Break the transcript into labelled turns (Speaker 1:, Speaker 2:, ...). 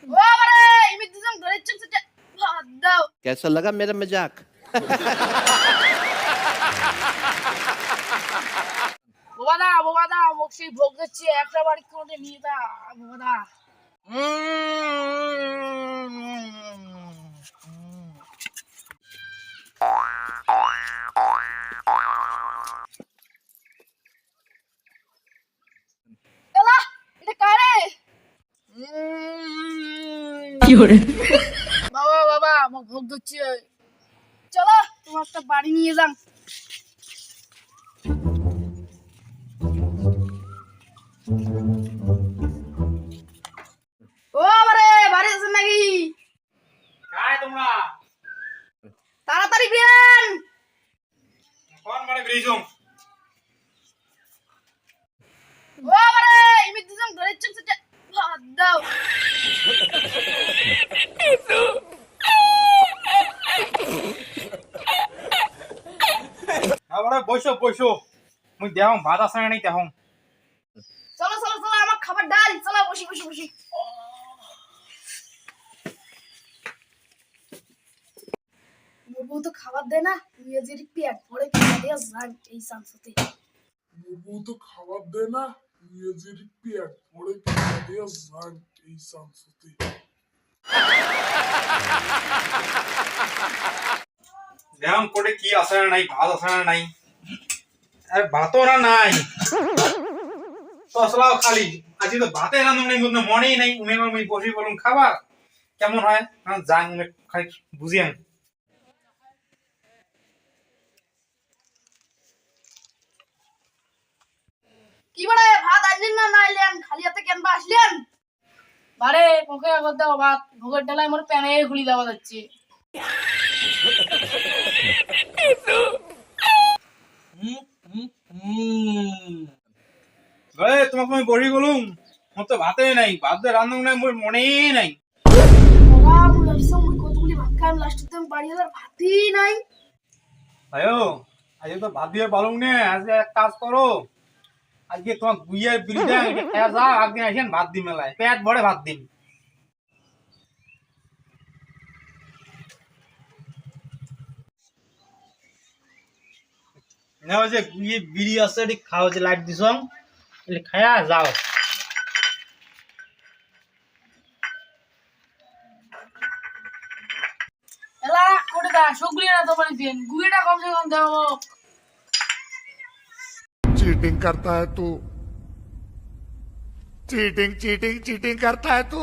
Speaker 1: বাবারে ইমিত দিছং ধরে চুক ভাত দাও।
Speaker 2: कैसा लगा मेरा मजाक?
Speaker 1: বোবাদা মোক সেই ভোগ দিচ্ছি একটা বাড়ি করে নিয়ে দা বোবাদা। এলা এটা কারে? বাবা মোক ভোগ দিচ্ছি। চলো তোমার একটা বাড়ি নিয়ে যান। ও বাবারে বাড়ি আছেন নাকি?
Speaker 3: কায় তোমরা
Speaker 1: তাড়াতাড়ি বেরেন।
Speaker 3: কোন বাড়ি ব্রিজং
Speaker 1: ও বাবারে ইমিত দিছং ধরে চুক ভাত দাও।
Speaker 3: আবার বসো মুই দেহং ভাত আছে না নাই দেহং
Speaker 1: চলো আমার খাবার ডাল। চলো বসি। মোর বউ তো খাবার দেয় না, নিজের পেট ভরে খেয়ে দিয়ে যান এই চান্সতে।
Speaker 4: বউ তো খাবার দেয় না, নিজের পেট ভরে খেয়ে দিয়ে যান এই চান্সতে।
Speaker 3: দেহং কোটে কি আছে না নাই ভাত আছে না নাই আরে ভাতও না নাই তসলাও খালি আজি তো ভাতে রান্ধুন নাই মনে মনেই নাই উমে বসি বলুন খাবার কেমন হয় জাং খাই বুঝিয়ান
Speaker 1: কি বলে ভাত আনলেন না নাইলেন, খালি হাতে কেন বা আসলেন? বারে মুখে আগত দাও ভাত, ভোগের ডালায় মোর প্যানে খুলি দেওয়া যাচ্ছে।
Speaker 3: তোমাকে আমি বসি বলুম মোর তো ভাতে নাই ভাত রান্ধুন নাই মোর মনেই নাই
Speaker 1: বাবা মুই ভাবছিলাম মুই কতগুলি ভাত খাইম, লাস্টে আমি বাড়ি গেলে ভাতই নাই।
Speaker 3: আয়ো আজকে তো ভাত দিয়ে পালুম নে আজকে এক কাজ করো আজকে তোমার গুইয়ের বিড়ি দেন খেয়া যাও একদিন আসেন ভাত দিন মেলায় পেট ভরে ভাত দিন না ওই যে গুইয়ে বিড়ি আছে এটি খাও যে লাইট দিছ খায়া যাও
Speaker 1: এলা কোটে দা সবগুলি না তোমার দিন গুইটা কমসে কম দাও।
Speaker 4: चीटिंग करता है तू, चीटिंग करता है तू।